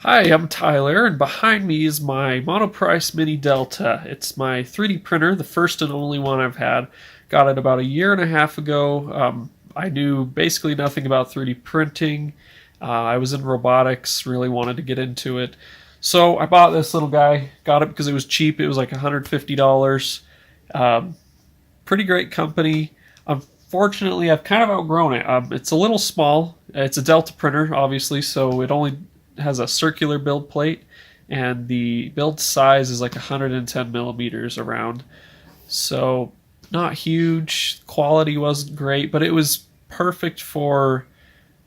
Hi, I'm Tyler, and behind me is my Monoprice Mini Delta. It's my 3D printer, the first and only one I've had. Got it about a year and a half ago. I knew basically nothing about 3D printing. I was in robotics, really wanted to get into it. So I bought this little guy, got it because it was cheap. It was like $150. Um, Pretty great company. Unfortunately, I've kind of outgrown it. It's a little small. It's a Delta printer, obviously, so it only has a circular build plate, and the build size is like 110 millimeters around. So not huge. Quality wasn't great, but it was perfect for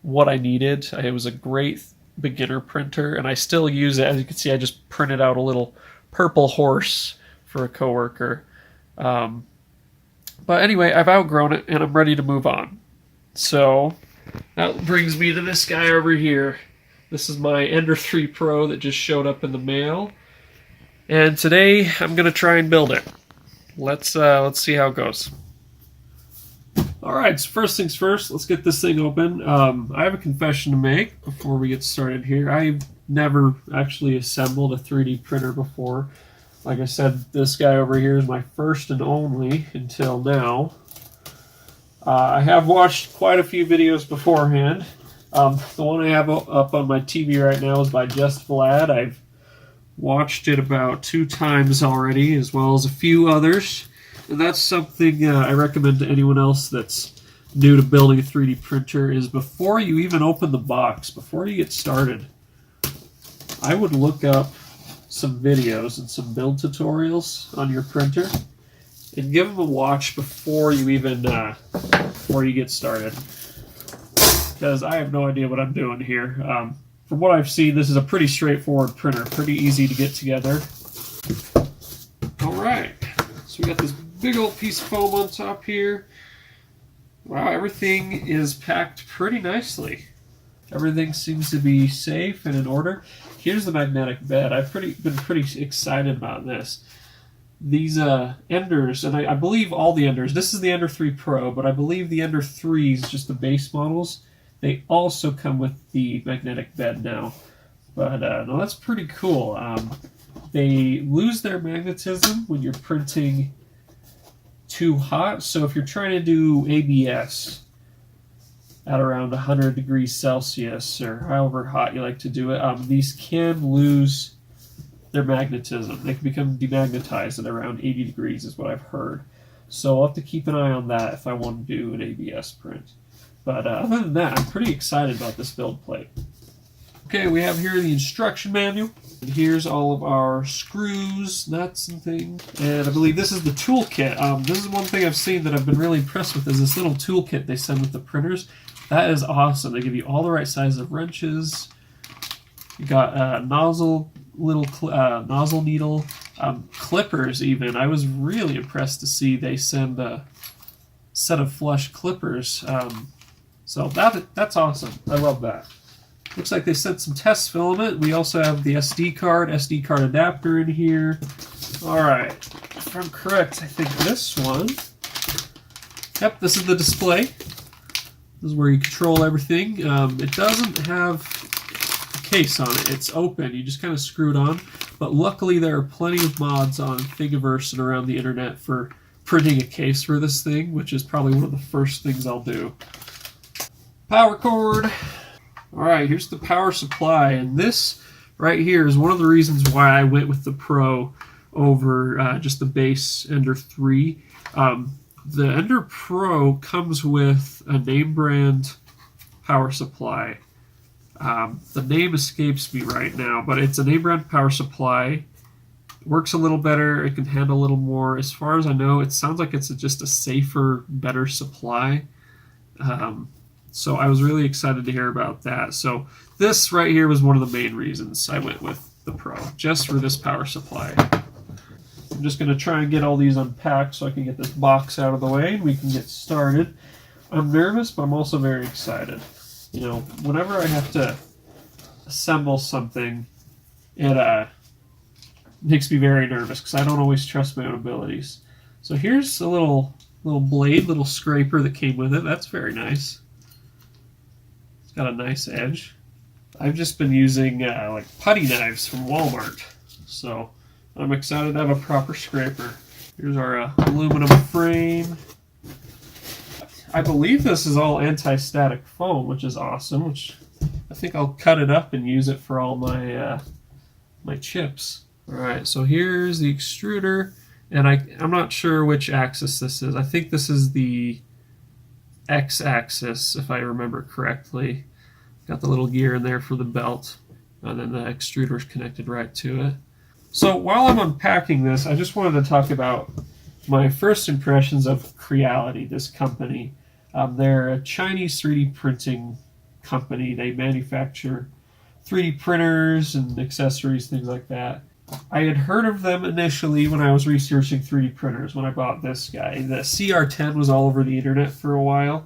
what I needed. It was a great beginner printer, and I still use it. As you can see, I just printed out a little purple horse for a coworker. Um, but anyway, I've outgrown it, and I'm ready to move on. So that brings me to this guy over here. This is my Ender 3 Pro that just showed up in the mail, and today I'm gonna try and build it. Let's see how it goes. All right, so first things first, let's get this thing open. I have a confession to make before we get started here. I've never actually assembled a 3D printer before. Like I said, this guy over here is my first and only until now. I have watched quite a few videos beforehand. The one I have up on my TV right now is by Just Vlad. I've watched it about 2 times already, as well as a few others. And that's something I recommend to anyone else that's new to building a 3D printer is before you even open the box, before you get started, I would look up some videos and some build tutorials on your printer and give them a watch before you even before you get started, because I have no idea what I'm doing here. From what I've seen, this is a pretty straightforward printer, pretty easy to get together. Alright, so we got this big old piece of foam on top here. Wow, everything is packed pretty nicely. Everything seems to be safe and in order. Here's the magnetic bed. I've been pretty excited about this. These Enders, and I believe all the Enders, this is the Ender 3 Pro, but I believe the Ender 3s, just the base models, they also come with the magnetic bed now. But no, that's pretty cool. They lose their magnetism when you're printing too hot, so if you're trying to do ABS at around 100 degrees Celsius, or however hot you like to do it, these can lose their magnetism. They can become demagnetized at around 80 degrees is what I've heard. So I'll have to keep an eye on that if I want to do an ABS print. But other than that, I'm pretty excited about this build plate. Okay, we have here the instruction manual. And here's all of our screws, nuts, and things. And I believe this is the toolkit. This is one thing I've seen that I've been really impressed with is this little toolkit they send with the printers. That is awesome. They give you all the right size of wrenches. You got nozzle, little nozzle needle, clippers even. I was really impressed to see they send a set of flush clippers. So that's awesome. I love that. Looks like they sent some test filament. We also have the SD card adapter in here. Alright, if I'm correct, I think this one. Yep, this is the display. This is where you control everything. It doesn't have a case on it. It's open. You just kind of screw it on. But luckily there are plenty of mods on Thingiverse and around the internet for printing a case for this thing, which is probably one of the first things I'll do. Power cord. Alright, here's the power supply, and this right here is one of the reasons why I went with the Pro over just the base Ender 3. The Ender Pro comes with a name brand power supply. The name escapes me right now, but it's a name brand power supply. It works a little better, it can handle a little more. As far as I know, it sounds like it's just a safer, better supply. So I was really excited to hear about that. So this right here was one of the main reasons I went with the Pro, just for this power supply. I'm just going to try and get all these unpacked so I can get this box out of the way and we can get started. I'm nervous, but I'm also very excited. You know, whenever I have to assemble something, it makes me very nervous because I don't always trust my own abilities. So here's a little blade, little scraper that came with it. That's very nice. Got a nice edge. I've just been using like putty knives from Walmart, so I'm excited to have a proper scraper. Here's our aluminum frame. I believe this is all anti-static foam, which is awesome. Which I think I'll cut it up and use it for all my my chips. All right, so here's the extruder, and I'm not sure which axis this is. I think this is the X-axis, if I remember correctly. Got the little gear in there for the belt, and then the extruder is connected right to it. So while I'm unpacking this, I just wanted to talk about my first impressions of Creality, this company. They're a Chinese 3D printing company. They manufacture 3D printers and accessories, things like that. I had heard of them initially when I was researching 3D printers, when I bought this guy. The CR10 was all over the internet for a while.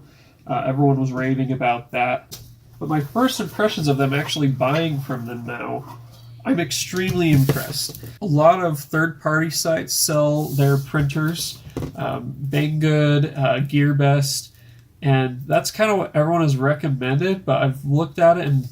Everyone was raving about that. But my first impressions of them, actually buying from them now, I'm extremely impressed. A lot of third-party sites sell their printers, Banggood, GearBest, and that's kind of what everyone has recommended. But I've looked at it, and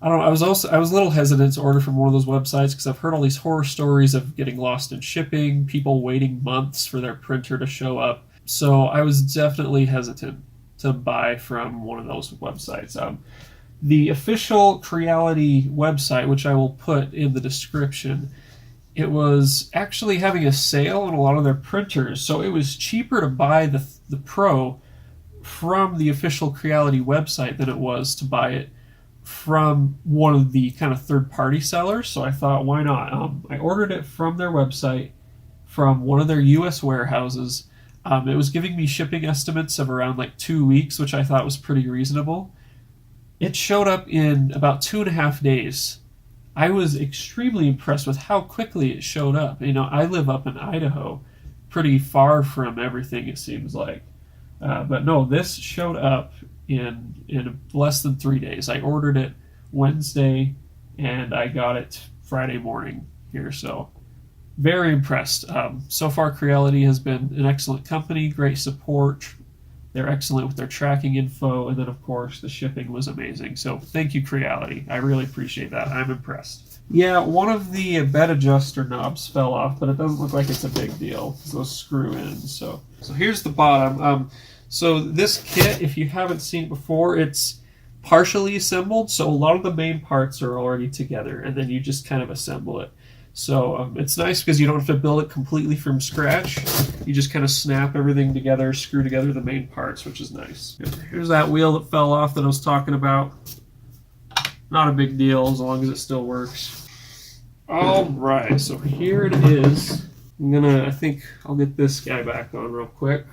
I don't know. I was a little hesitant to order from one of those websites because I've heard all these horror stories of getting lost in shipping, people waiting months for their printer to show up. So I was definitely hesitant to buy from one of those websites. The official Creality website, which I will put in the description, it was actually having a sale on a lot of their printers, so it was cheaper to buy the Pro from the official Creality website than it was to buy it from one of the kind of third-party sellers. So I thought, why not? I ordered it from their website, from one of their U.S. warehouses. It was giving me shipping estimates of around like 2 weeks, which I thought was pretty reasonable. It showed up in about 2.5 days. I was extremely impressed with how quickly it showed up. You know, I live up in Idaho, pretty far from everything, it seems like. But no, this showed up in less than 3 days. I ordered it Wednesday, and I got it Friday morning here, so very impressed. So far, Creality has been an excellent company, great support. They're excellent with their tracking info, and then, of course, the shipping was amazing. So thank you, Creality. I really appreciate that. I'm impressed. Yeah, one of the bed adjuster knobs fell off, but it doesn't look like it's a big deal because those screw in. So here's the bottom. So this kit, if you haven't seen it before, it's partially assembled. So a lot of the main parts are already together, and then you just kind of assemble it. So it's nice because you don't have to build it completely from scratch. You just kind of snap everything together, screw together the main parts, which is nice. Here's that wheel that fell off that I was talking about. Not a big deal as long as it still works. All right, so here it is. I think I'll get this guy back on real quick.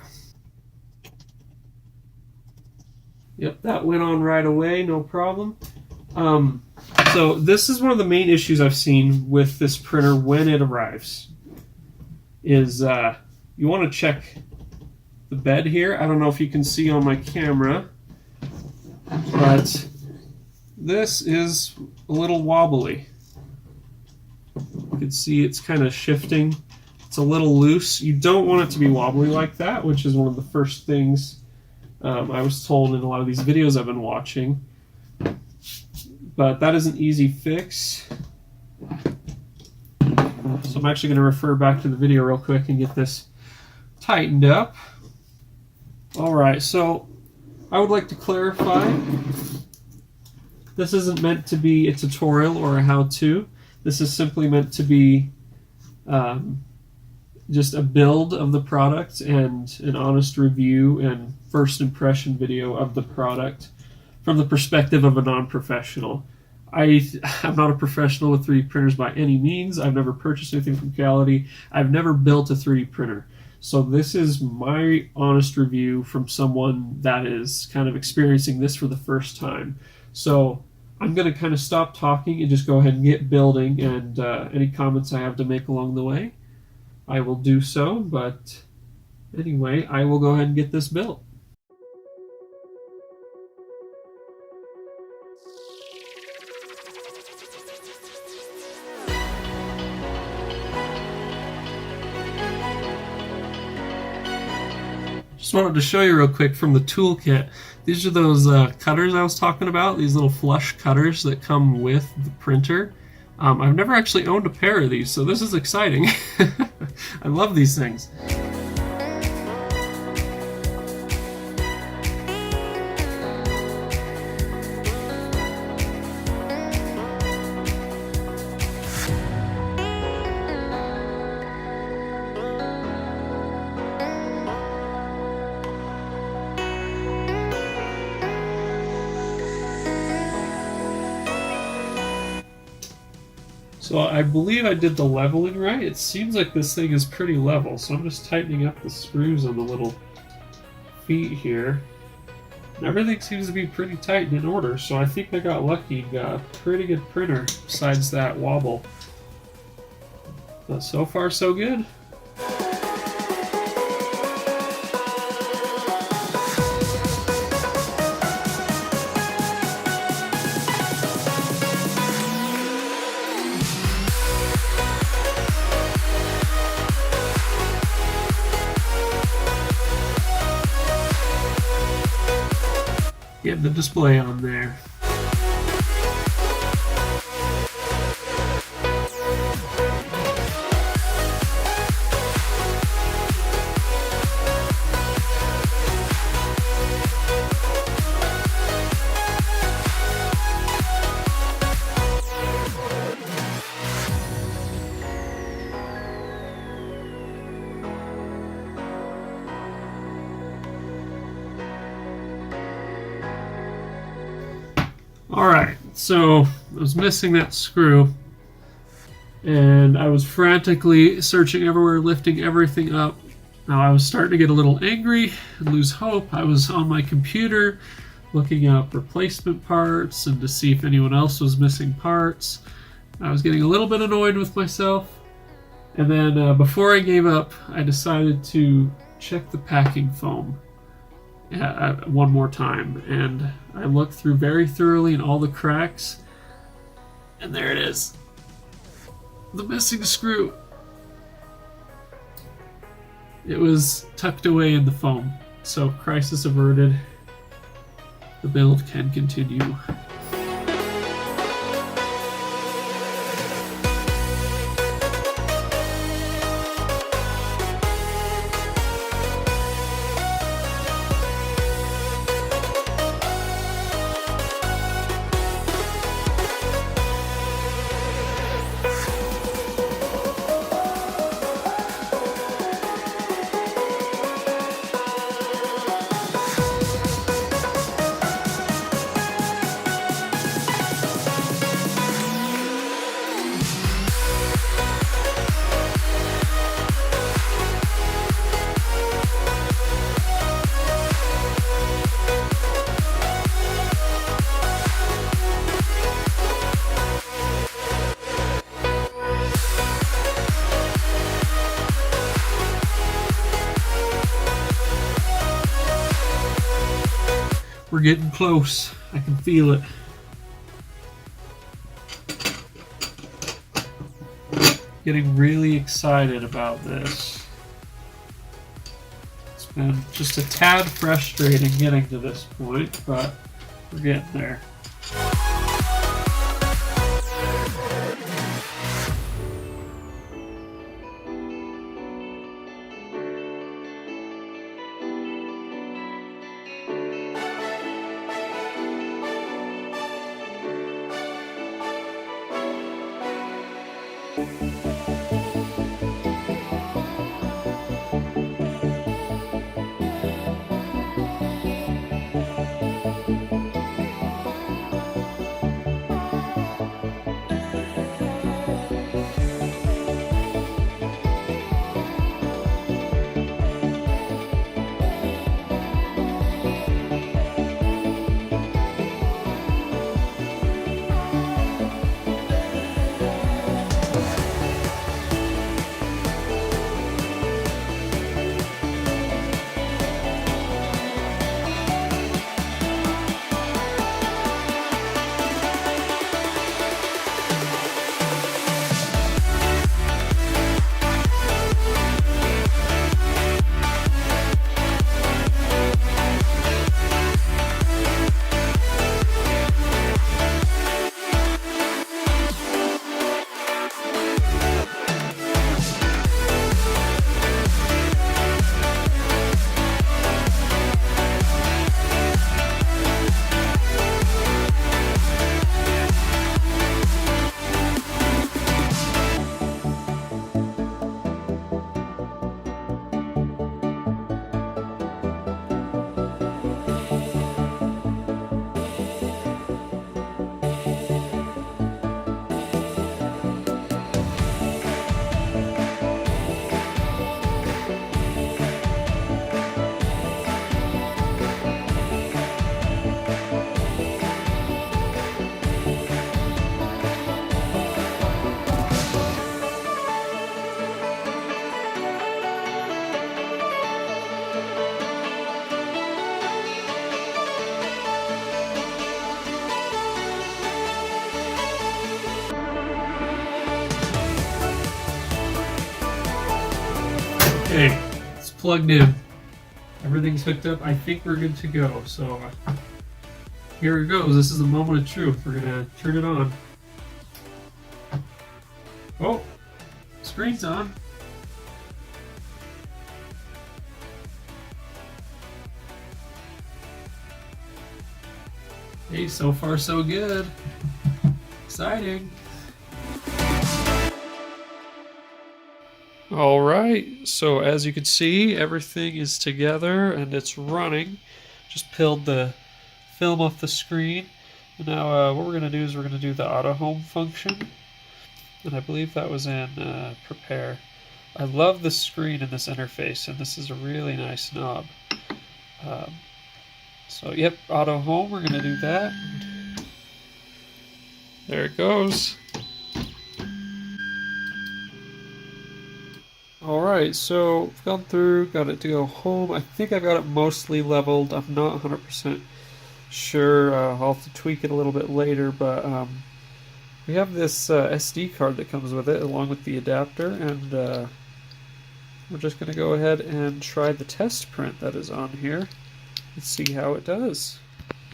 Yep, that went on right away, no problem. So this is one of the main issues I've seen with this printer when it arrives. Is you want to check the bed here. I don't know if you can see on my camera, but this is a little wobbly. You can see it's kind of shifting. It's a little loose. You don't want it to be wobbly like that, which is one of the first things I was told in a lot of these videos I've been watching. But that is an easy fix. So I'm actually going to refer back to the video real quick and get this tightened up. Alright, so I would like to clarify, this isn't meant to be a tutorial or a how-to. This is simply meant to be just a build of the product and an honest review and first impression video of the product from the perspective of a non-professional. I'm not a professional with 3D printers by any means. I've never purchased anything from Creality. I've never built a 3D printer. So this is my honest review from someone that is kind of experiencing this for the first time. So I'm going to kind of stop talking and just go ahead and get building, and any comments I have to make along the way, I will do so. But anyway, I will go ahead and get this built. Just wanted to show you real quick from the toolkit. These are those cutters I was talking about, these little flush cutters that come with the printer. I've never actually owned a pair of these, so this is exciting. I love these things. So I believe I did the leveling right. It seems like this thing is pretty level, so I'm just tightening up the screws on the little feet here. And everything seems to be pretty tight and in order, so I think I got lucky and got a pretty good printer besides that wobble. But so far so good. Get the display on there. Alright, so I was missing that screw, and I was frantically searching everywhere, lifting everything up. Now I was starting to get a little angry and lose hope. I was on my computer looking up replacement parts and to see if anyone else was missing parts. I was getting a little bit annoyed with myself, and then before I gave up, I decided to check the packing foam one more time, and I looked through very thoroughly in all the cracks, and there it is, the missing screw. It was tucked away in the foam, so crisis averted. The build can continue. We're getting close. I can feel it. Getting really excited about this. It's been just a tad frustrating getting to this point, but we're getting there. Okay, it's plugged in. Everything's hooked up. I think we're good to go. So here it goes. This is the moment of truth. We're gonna turn it on. Oh, screen's on. Hey, so far so good. Exciting. All right, so as you can see, everything is together and it's running. Just peeled the film off the screen. Now what we're going to do is we're going to do the auto home function. And I believe that was in prepare. I love the screen in this interface, and this is a really nice knob. So yep, auto home, we're going to do that. There it goes. Alright, so I've gone through, got it to go home. I think I've got it mostly leveled. I'm not 100% sure. I'll have to tweak it a little bit later, but we have this SD card that comes with it along with the adapter, and we're just going to go ahead and try the test print that is on here and see how it does.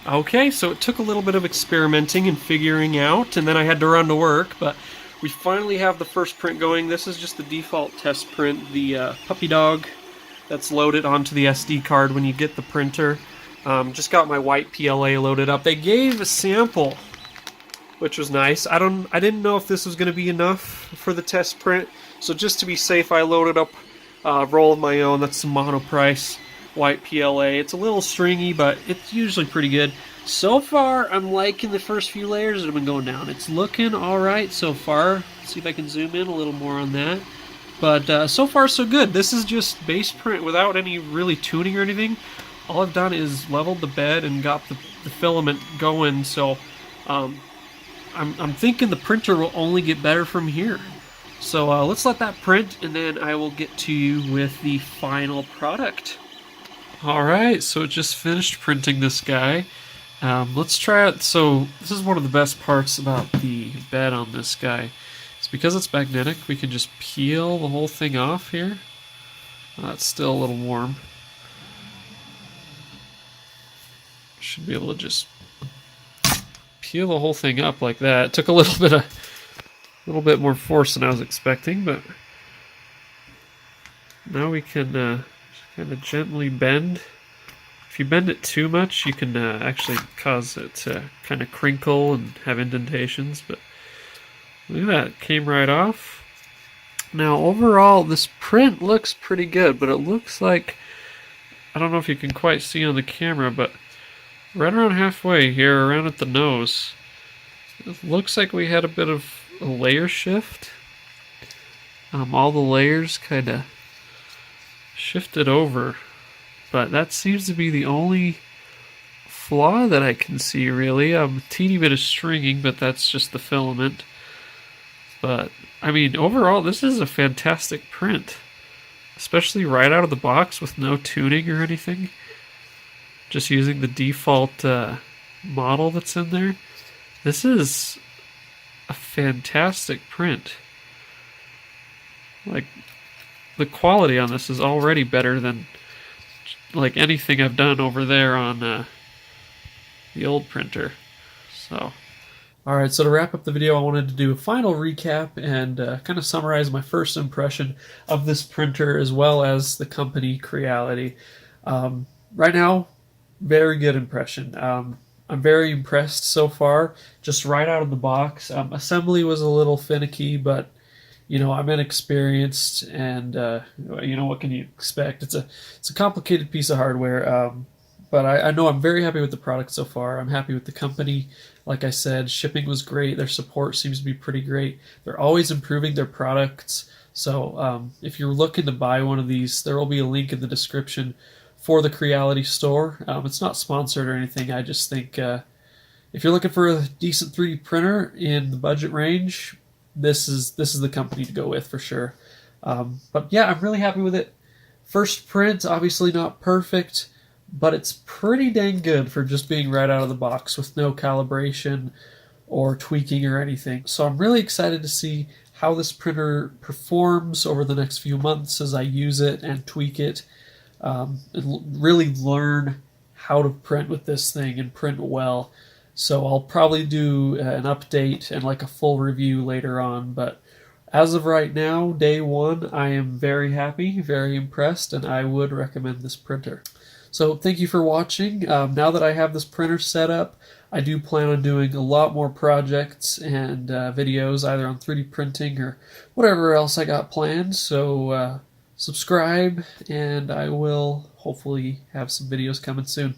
Okay, so it took a little bit of experimenting and figuring out, and then I had to run to work, but we finally have the first print going. This is just the default test print, the puppy dog that's loaded onto the SD card when you get the printer. Just got my white PLA loaded up. They gave a sample, which was nice. I didn't know if this was going to be enough for the test print, so just to be safe, I loaded up a roll of my own. That's some Monoprice white PLA. It's a little stringy, but it's usually pretty good. So far, I'm liking the first few layers that have been going down. It's looking alright so far. Let's see if I can zoom in a little more on that. But so far, so good. This is just base print without any really tuning or anything. All I've done is leveled the bed and got the filament going, so I'm thinking the printer will only get better from here. So let's let that print, and then I will get to you with the final product. Alright, so it just finished printing this guy. Let's try it. So this is one of the best parts about the bed on this guy. It's because it's magnetic, we can just peel the whole thing off here. It's still a little warm. Should be able to just peel the whole thing up like that. It took a little bit more force than I was expecting, but now we can kind of gently bend. If you bend it too much, you can actually cause it to kind of crinkle and have indentations, but look at that, it came right off. Now overall, this print looks pretty good, but it looks like, I don't know if you can quite see on the camera, but right around halfway here, around at the nose, it looks like we had a bit of a layer shift. All the layers kind of shifted over. But that seems to be the only flaw that I can see, really. A teeny bit of stringing, but that's just the filament. But, I mean, overall, this is a fantastic print. Especially right out of the box with no tuning or anything. Just using the default model that's in there. This is a fantastic print. Like, the quality on this is already better than like anything I've done over there on the old printer. So, alright, so to wrap up the video, I wanted to do a final recap and kind of summarize my first impression of this printer as well as the company Creality. Right now, very good impression. I'm very impressed so far, just right out of the box. Assembly was a little finicky, but you know, I'm inexperienced, and you know, what can you expect? It's a complicated piece of hardware, but I know I'm very happy with the product so far. I'm happy with the company. Like I said, shipping was great. Their support seems to be pretty great. They're always improving their products. So if you're looking to buy one of these, there will be a link in the description for the Creality store. It's not sponsored or anything. I just think if you're looking for a decent 3D printer in the budget range, this is the company to go with for sure. But yeah, I'm really happy with it. First print, obviously not perfect, but it's pretty dang good for just being right out of the box with no calibration or tweaking or anything. So I'm really excited to see how this printer performs over the next few months as I use it and tweak it, and really learn how to print with this thing and print well. So I'll probably do an update and like a full review later on, but as of right now, day one, I am very happy, very impressed, and I would recommend this printer. So thank you for watching. Now that I have this printer set up, I do plan on doing a lot more projects and videos, either on 3D printing or whatever else I got planned. So subscribe, and I will hopefully have some videos coming soon.